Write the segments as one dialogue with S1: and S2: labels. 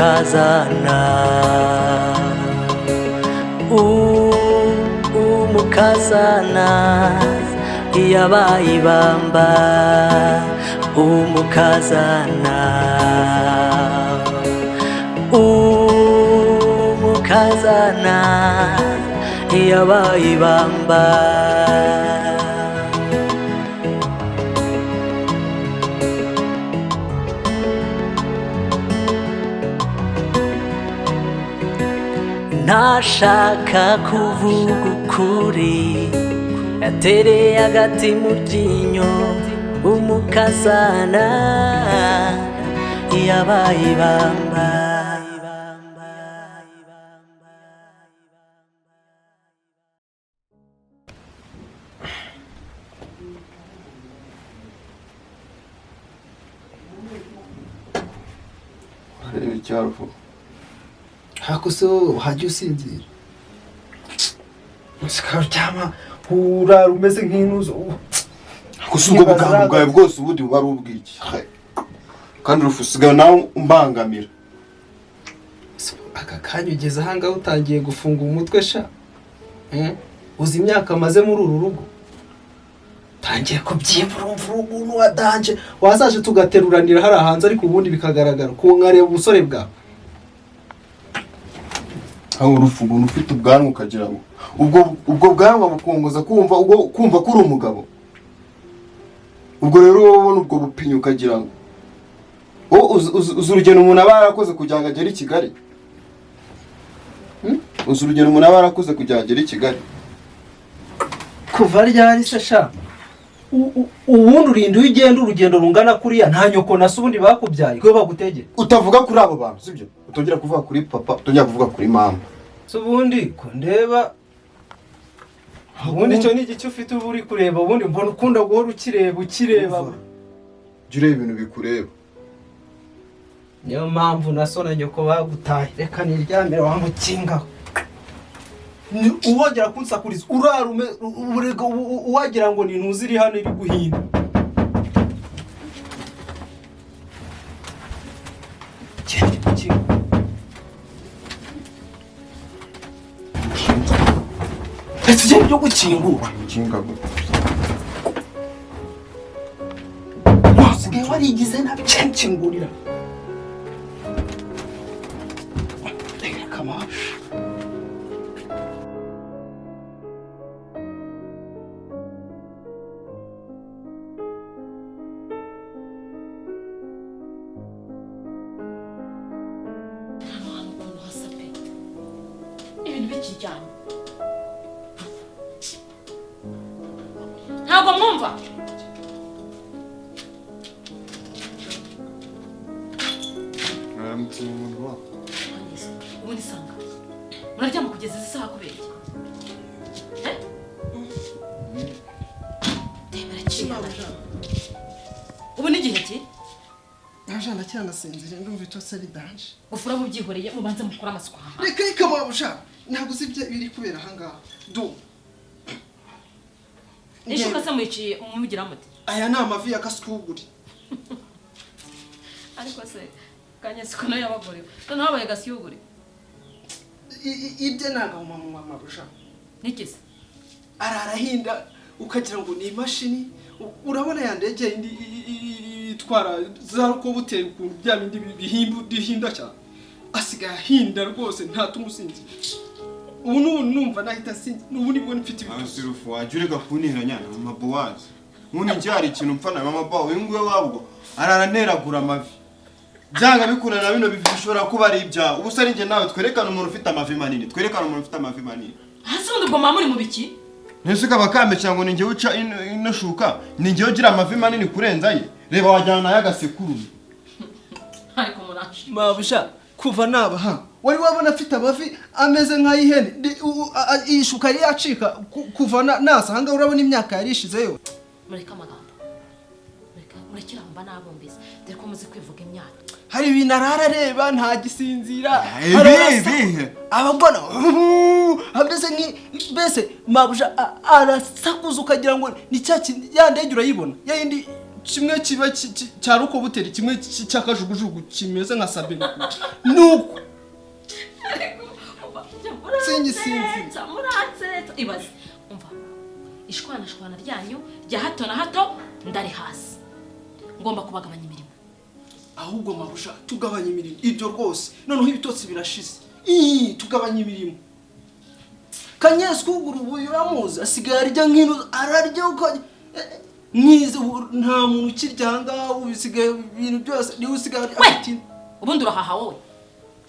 S1: umukazana umukazana yabaye ibamba umukazana umukazana yabaye ibamba ntashaka kuvuga ukuri yatereye agati mu ryinyo umukazana yabaye ibamba
S2: Careful. Hakuso hajya usinzira usikaryama urara umeze nk'intuzo hakusungo buganga bwawe bwose ubudi wari ubwiki kandi urufusiga nawe umbangamira aka kanya ugeze ahanga utangiye gufunga umutwe sha uzi imyaka maze muri uru rugo tangiye kubyibura umuntu wadanje wazaje tugateruranira hari hanze ariko ubundi bikagaragara ko nkareba ubusore bwawe aho urufugo ufite ubwanwa ukagira ngo ubwo bwanwa bukongoza kumva ko uri umugabo ubwo rero ubona ubwo bupinyo ukagira ngo uzi urugendo umuntu aba yarakoze kugira ngo agere i Kigali uzi urugendo umuntu aba yarakoze kugira ngo agere i Kigali kuva ryari se sha ubundi urinda ugenda urugendo rungana kuriya nta nyoko na subundi bakubyaye ko bagutegeye utavuga kuri abo bantu sibyo utongera kuvuga kuri papa utongera kuvuga kuri mama subundi ko ndeba ubundi cyo ni igice ufite ubu uri kureba ubundi mbona ukunda guhora ukireba jure ibintu bikureba niyo mpamvu nasona nyoko bagutaye reka niryamire wamukingaho uwagera kunsakuriza urarume uwagira ngo ni ntuziri hano iri guhinda ese byo gukingura wasigaye warigize nabi kingurira kama
S3: ntabwo mwumva ubundi sanga muraryama kugeza izi saha kubera iki ubu ni igihe ki
S2: najana cyanasinzire ndumva itose ari danje
S3: ufura mubyihoreye mubanze mukora amasuku
S2: reka mabusha ntabwo uzibye biri kubera ahangaha du
S3: nishuka se mwiciye umugira muti
S2: aya ni amavi ya kasukuguri
S3: ariko se kanyesiko no yabagore noneho abaye gasiyuguri
S2: ibye ntago mama busha
S3: nikize
S2: ararahinda ukagira ngo ni imashini urabona yandege indi itwara zaruko buteye ukuntu bya bindi bihinda cyane asigaye ahinda rwose nta tumusinzi ubu numva nahita sinzi ubu nibwo mfite ibintu
S4: asirufu wajureka kuniranya mama bowazi nkuni cyari ikintu mpfana mama bawo ingwe wabwo araranteragura amavi byanga bikurana bino bishobora kuba ari ibya ubu se nje nawe twerekana umuntu ufite amavi manini
S3: hasi undi bwo mamuri mu biki
S4: nisuka bakambe cyangwa ninge uca ino shuka ninge ugira amavi manini kurenza ye reba wajyana y'agasekuru
S3: ariko murashi
S2: mabusha kuva nabaha wari wabona afite amavi ameze nk'ayihene ishuka yacika kuva nasa hanga urabona imyaka yarishizeyo
S3: mureka amagambo murekera mba nabumbiza dore ko muzi kwivuga imyaka
S2: hari ibintu ararareba nta gisinzira
S4: ibihe
S2: ababona hameze mbese mabusha arasakuza ukagira ngo ni cya yandege urayibona yindi kimwe kiba cya rukobuteri kimwe cy'akajugujugu kimeze nka sabine nuko sinzi
S3: ibaze umva ishwana ryanyu rya hato na hato ndari hasi ngomba kubagabanya imirimo
S2: ahubwo mabusha tugabanya imirimo ibyo rwose noneho ibitotsi birashize tugabanya imirimo Kanyesi kugura ubu uramuzi asigaye arya nk'ino ararya uko mwize nta muntu ukiryanga ubisigaye ibintu byose niwe usigaye afite
S3: ubundi urahaha wowe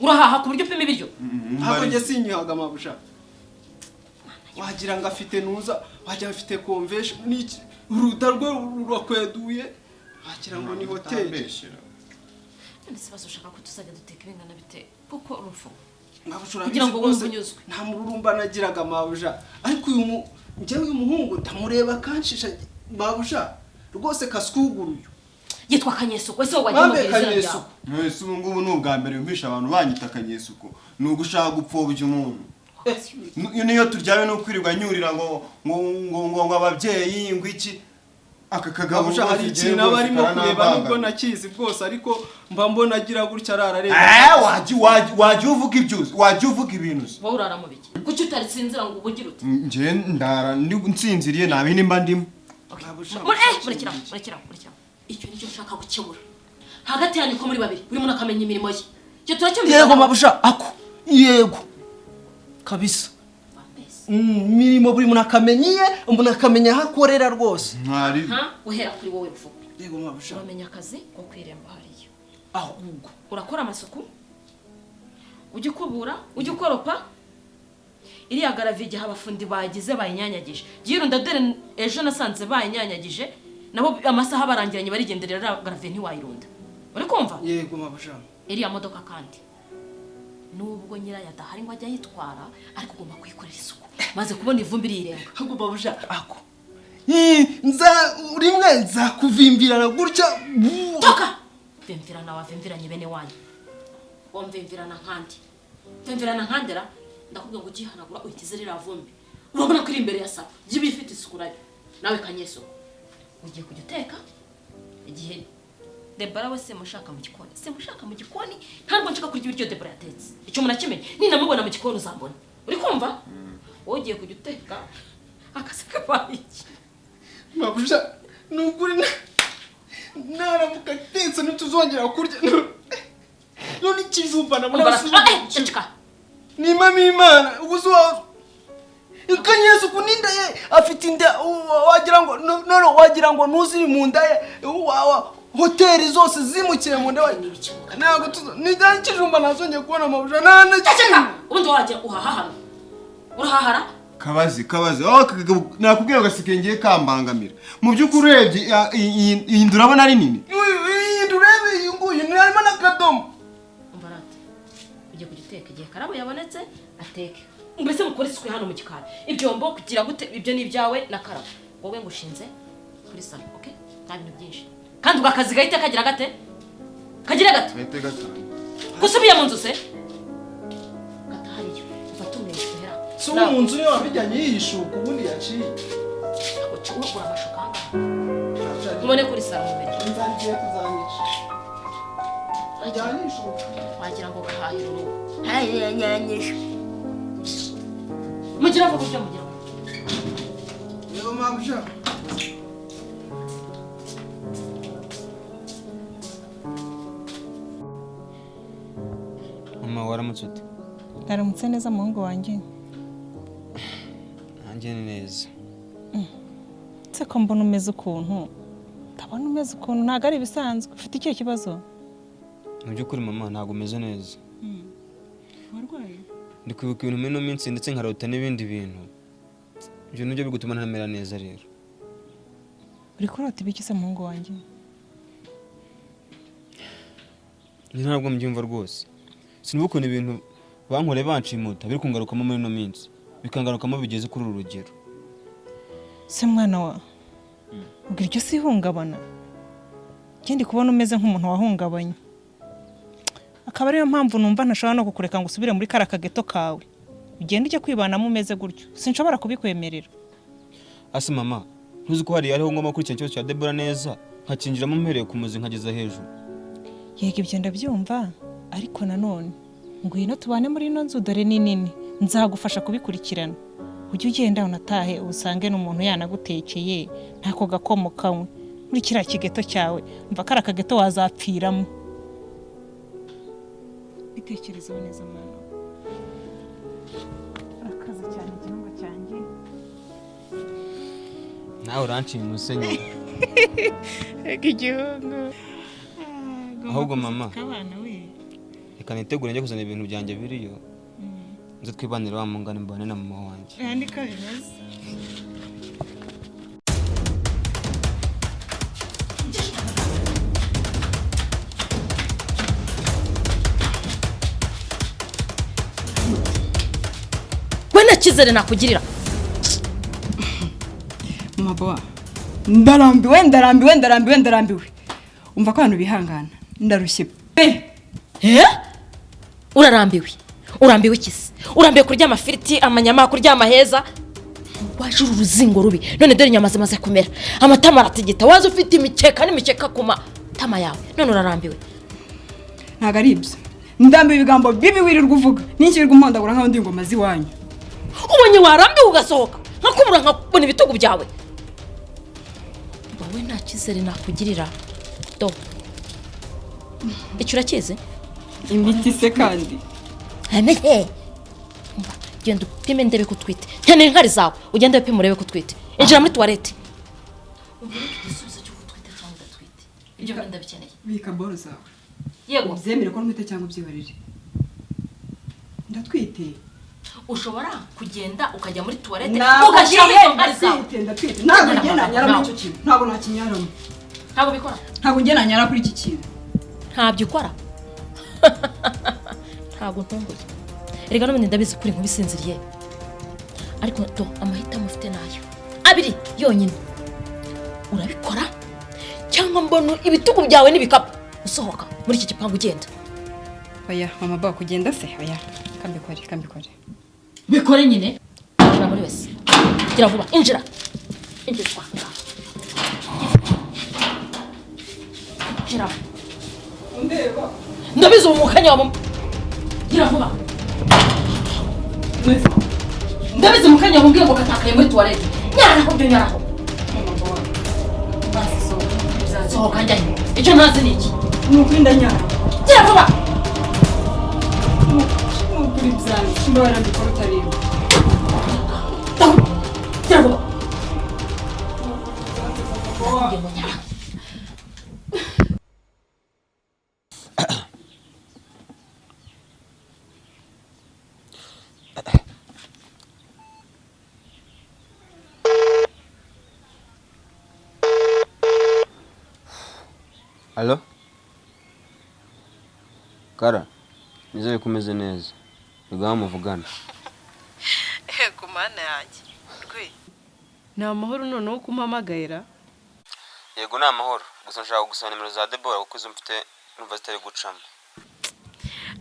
S3: urahaha ku buryo upima ibiryo
S2: ntabwo njye sinyihaga mabusha wagira ngo afite nuza wagira afite convention n'iki uruda rwe rurakweduye wagira ngo ni hoteli
S3: ndetse bazoshaka ko tuzajya duteka ibingana bite kuko urufu
S2: kugira ngo wumve unyuzwe nta mururumba nagiraga mabusha ariko njyewe uyu muhungu ndamureba kanshisha mabusha rwose kaskuguruyo
S3: yitwa Kanyesuko ese wowe wagiye mu izina ryawe
S4: mwese ubu ngubu ni ubwa mbere yumvisha abantu banyita Kanyesuko ni ugushaka gupfobya umuntu niyo turyame no kwirirwa nyurira ngo ababyeyi ngo iki aka kagabo
S2: hari ikintu aba arimo kureba nubwo nakizi bwose ariko mba mbona agira gutya arareba
S4: wajya uvuga ibyuzi wajya uvuga ibintu
S3: wowe urara mu biki kuki utaritsinzira ngo ubugire ute
S4: njye ndara nsinziriye nta bindi mba ndimo
S3: murekera icyo nicyo nshaka gukemura hagati yanyu ko muri babiri buri muntu akamenya imirimo ye icyo turakemura
S2: yego mabusha ako yego kabisa imirimo buri muntu akamenya iye umuntu akamenya aho akorera rwose
S3: uhera kuri wowe mvuga
S2: yego mabusha
S3: uramenya akazi ko kwiremba hariya
S2: ahubwo
S3: urakora amasuku ujya ukubura ujya ukoropa iriya garavi igihe abafundi bagize bayinyanyagije girunda dore ejo nasanze bayinyanyagije nabo amasaha barangiranye barigenderera garavi ntiwayirunda uri kumva
S2: yego mabusha
S3: iriya modoka kandi nubwo nyirayo adahari ngo ajya yitwara ariko ugomba kuyikorera isuku maze kubona ivumbi rirenga
S2: ahubwo mabusha ako rimwe nzakuvimbirana gutya
S3: toka vimvirana wavimviranye bene wanyu wamvimvirana nkandi vimvirana nkandera ndakubwira ngo ugihanagura uhitize ririya vumbi urabona ko iri imbere ya saba jibi ifite isuku rayo nawe Kanyesuko ugiye kujya uteka igihe Debora we simushaka mu gikoni ntabwo nshaka kurya ibiryo Debora yatetse icyo munakimenye ninamubona mu gikoni uzambona uri kumva wowe ugiye kujya uteka akazi kabaye iki
S2: mabusha nuguri naramuka tetse ntituzongera kurya none ikijumba nabona
S3: ceceka
S2: ni mami Imana ubuzo Kanyesuko ninda ye afite inda wagira ngo none wagira ngo nuziri mu nda ye hoteli zose zimukiye mu nda ntabwo nijyanye ikijumba nazongeye kubona mabusha
S3: ceceka ubundi wagira uhahahana urahahara
S4: kabazi nakubwira gasike ngiye kambangamira mu by'ukuri urebye iyi ndu urabona ari nini
S2: iyi ndu urebe iyi nguyu harimo n'akadomo
S3: umbarate ugiye kujya uteka igihe Karabo yabonetse ateke mbese mukore isuku hano mu gikari ibyombo kugira gute ibyo ni ibyawe na Karabo wowe ngushinze kuri salo okay nta bintu byinshi kandi ugakazi gahita kagira gate gusubiye mu nzu se gatahariyo ufata umwesho hera
S2: so mu nzu niyo wabijyanye yishuka ubundi yaciye
S3: ugura amashuka ahangaha ubone kuri salo mu mbere
S2: nzagiye tuzanyica ajyanye yishuka
S3: wagira ngo gahahira urugo hayanyanyisha mugira vuba ibyo mugira
S2: yego mabusha
S5: mama waramutse ute
S6: naramutse neza muhungu wanjye
S5: nanjye ni neza
S6: se ko mbona umeze ukuntu ndabona umeze ukuntu ntabwo ari ibisanzwe ufite ikihe kibazo
S5: mu by'ukuri mama ntabwo umeze neza
S6: warwaye
S5: ndi kwibuka ibintu muri ino minsi ndetse nkarota n'ibindi bintu ibyo nibyo bigutuma ntamera neza rero
S6: uri kurota ibiki se muhungu wanjye
S5: ntabwo mbyumva rwose sinumva ukuntu ibintu bankoreye banshimuta biri kungarukamo muri ino minsi bikangarukamo bigeze kuri uru rugero
S6: se mwana wa ubwira icyo si ihungabana ikindi kubona umeze nk'umuntu wahungabanye akaba ariyo mpamvu numva ntashobora no kukureka ngo usubire muri kara kageto kawe ugende ujye kwibanamo umeze gutyo sinshobora kubikwemerera
S5: ase mama ntuzi ko hariya ariho ngoma kuri icyo kibazo cya Debora neza nkakinjiramo mpereye ku muzi nkageza hejuru.
S6: Yego ibyo ndabyumva, ariko nanone ngwino tubane muri ino nzu, dore ni nini, nzagufasha kubikurikirana. Ujye ugenda unatahe usange n'umuntu yanagutekeye ntako gakomo kamwe muri kiriya kigeto cyawe, mva kari akageto wazapfiramo. Bitekerezeho neza mwana, urakaza cyane igihungu cyanjye.
S5: Nawe uranciye umusenyi.
S6: Reka igihungu.
S5: Ahubwo mama,
S6: Kabana we.
S5: reka nitegure njye kuzana ibintu byanjye biriyo. Nze twibanire wa mungane mbane na mama wanjye.
S6: Kandi ko bimeze.
S3: we nta cyizere nakugirira.
S7: Mama boa, ndarambiwe. Umva ko abantu bihangana, ndarushye pe.
S3: Urambiwe ikisi? Urambiwe kurya amafiriti, amanyama, kurya amaheza? Waje uruzingo rubi, none dore inyama zimaze kumera, amatama aratigita, waje ufite imikeka kuma tama yawe, none urarambiwe.
S7: Ntago ari ibyo, ndambiwe ibigambo bibi wirirwa uvuga, n'ikirwa umpondagura nkaho ndi ingoma ziwanyu.
S3: Ubonye warambiwe ugasohoka, nkakubura nkabona ibitugu byawe. Wowe nta cyizere nakugirira. Do. Icyo urakize?
S7: Imiti se kandi.
S3: Amehe. Genda upime ndebe kutwite. Nkeneye inkari zawe, ugende upime urebe kutwite. Injira muri toilette. Ubure igisubizo cyo kutwite cyangwa udatwite. Ibyo bindi ndabikeneye.
S7: Bika boro zawe.
S3: Yego.
S7: Zemere ko ntwite cyangwa ubyibarire. Ndatwite.
S3: Ushobora kugenda ukajya muri toilette ugashyira izo nkari zawe.
S7: Ndatwite. Ntabwo ngena nyara muri icyo kintu. Ntabwo nakinyaramo.
S3: Ntabwo bikora.
S7: Ntabwo ngena nyara kuri iki kintu.
S3: Ntabyo ukora. Ntabwo ntunguye. Erega none ndabizi kuri nkubisinziriye. Ariko to amahitamo ufite nayo. Abiri yonyine. Urabikora cyangwa mbona ibitugu byawe n'ibikapu usohoka muri iki gipangu ugenda.
S7: Oya, mama ba kugenda se? Oya, kambikore.
S3: Bikore nyine. Injira muri wese. Gira vuba, injira. Injira kwa ngaho. Injira.
S7: Ndeba.
S3: Ndabizi umukanya wa mama. Gira vuba. Ndabizi umukanya wa mbwiye ngo katakaye muri toilette. Nyaraho byo nyaraho.
S7: Mama ba. Basi so.
S3: Sohoka njyayo. Icyo ntazi ni iki?
S7: Nukwinda nyara.
S3: Gira vuba.
S7: Nukuri byanjye. Mbara bikora utareba.
S3: Gira vuba. Ndabwiye ngo nyaraho.
S5: Allo? Kara, nizeye kumeze neza. Nigaba muvugana.
S6: Ego mana yanjye. Rwe. Ni amahoro noneho kumpamagayira?
S5: Yego ni amahoro. Gusa nshaka gusaba nimero za Deborah kuko izo mfite numva zitari gucamo.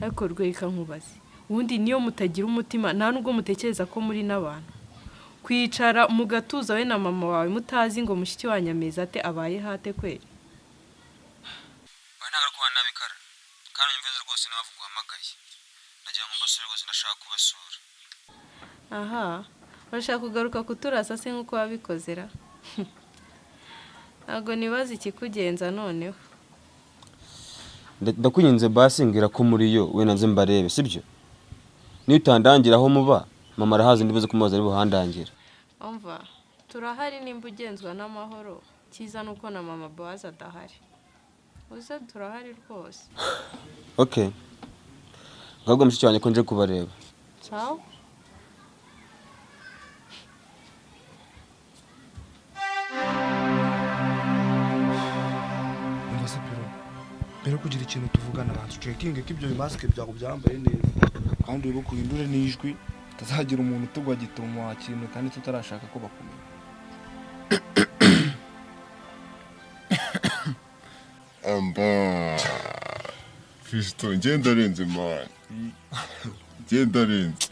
S6: Ariko rweka nkubaze. Ubundi niyo mutagira umutima nta nubwo mutekereza ko muri n'abantu. Kwicara mugatuza we na mama wawe mutazi ngo mushiki wa Nyameza ate abaye hate kweri.
S5: Ntabwo ari kuba nabikara. Kandi nyumveze rwose nabavu guhamagaye. Ndagira ngo mbasure rwose ndashaka kubasura.
S6: Aha. Urashaka kugaruka kuturasa se nkuko wabikozera? Ntabwo nibaza ikikugenza noneho.
S5: Ndakunyinze basi ngira ko muri yo we nanze mbarebe sibyo? Ni utandangira aho muba mama arahaze ndibuze kumubaza ari buhandangira.
S6: Umva, turahari nimba ugenzwa n'amahoro. Kiza nuko na mama Boaz adahari. Uza turahari rwose.
S5: Okay. Ngabwo mushiki wanjye ko nje kubareba.
S6: Ciao.
S2: Umva Pero, mbere kugira ikintu tuvugana bantu cekinge ko ibyo bimaske byago byambaye neza kandi wibuke uhindure n'ijwi tazagira umuntu utugwa gituma kintu kandi tutarashaka ko bakumenya.
S8: Amba Fisto ngenda renze man. Ngenda renze.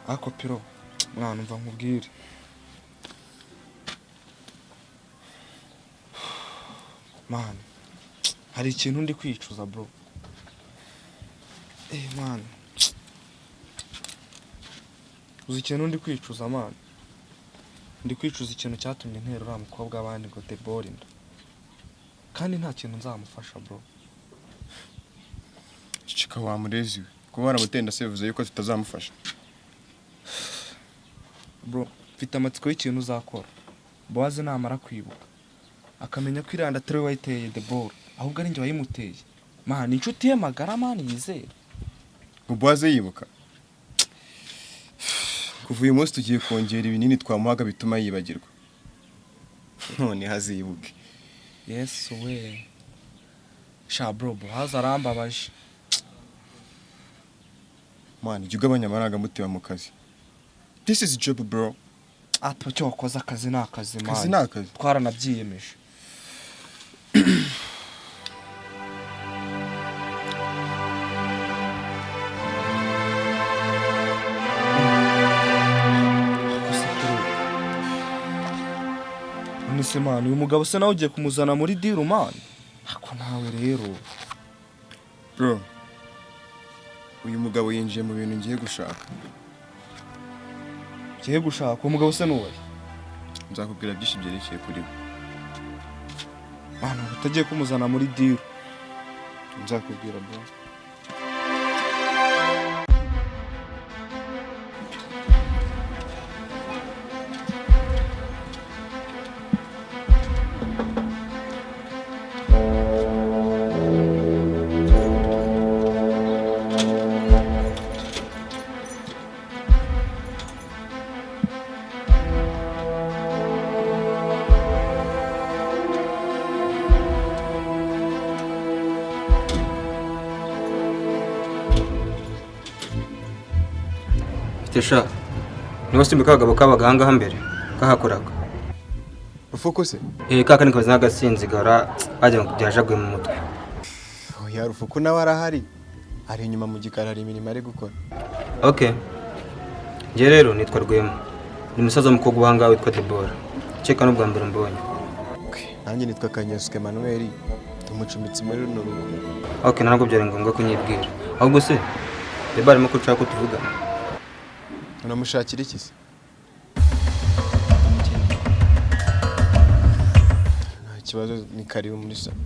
S2: Ako Pero
S9: mwana umva nkubwire. Man, hari ikintu ndi kwicuza bro. Man. Uzi ikintu ndi kwicuza man. Ndi kwicuza ikintu cyatumye ntera uriya mukobwa abandi ngo Debora inda. Kandi nta kintu nzamufasha bro.
S4: Cicika wa murezi we. Kuba waramutenda sevuze yuko tutazamufasha.
S9: Bro, mfite amatsiko y'ikintu uzakora. Bowaze namara kwibuka akamenya ko iranda atari we wayiteye Debora, ahubwo ari njye wayimuteye. Man, inshuti ye magara man yizera.
S4: Bowaze yibuka. Kuva uyu munsi tugiye kongera ibinini twamuhaga bituma yibagirwa. None hazibuke.
S9: Yes we. Sha bro, Bowaze arambabaje.
S4: Man, ujya ugabanya amarangamutima mu kazi. This is job bro.
S9: Apa cyo wakoze akazi n'akazi man.
S4: Akazi n'akazi.
S9: Twaranabyiyemeje. Nise man, uyu mugabo se nawe ugiye kumuzana muri deal man. Ako nawe rero.
S4: Bro. Uyu mugabo yinjiye mu bintu ngiye gushaka.
S9: Ngiye gushaka umugabo se nuwe?
S4: Nzakubwira byinshi byerekeye kuri we.
S9: Man, utagiye kumuzana muri deal.
S4: Nzakubwira bro.
S5: Tesha, niba simbuka abagabo k'abaganga mbere kahakoraga.
S4: Rufuko se?
S5: Kaka ni kazi n'agasinzigara ajya byajagwe mu mutwe.
S4: Oya Rufuko nawe arahari. Ari inyuma mu gikari hari imirimo ari gukora.
S5: Okay. Nje rero nitwa Rwema. Ni musaza mukobwa wanga witwa Debora. Cheka no bwa mbere mbonye.
S4: Okay. Nanjye nitwa Kanyesuke Emmanuel. Tumucumitse muri runo rugo.
S5: Okay, ntabwo byari ngombwa ko nyibwira. Ahubwo se Debora arimo kuca ko tuvugana.
S4: Unamushakira iki se? Nta kibazo ni karibu muri salo.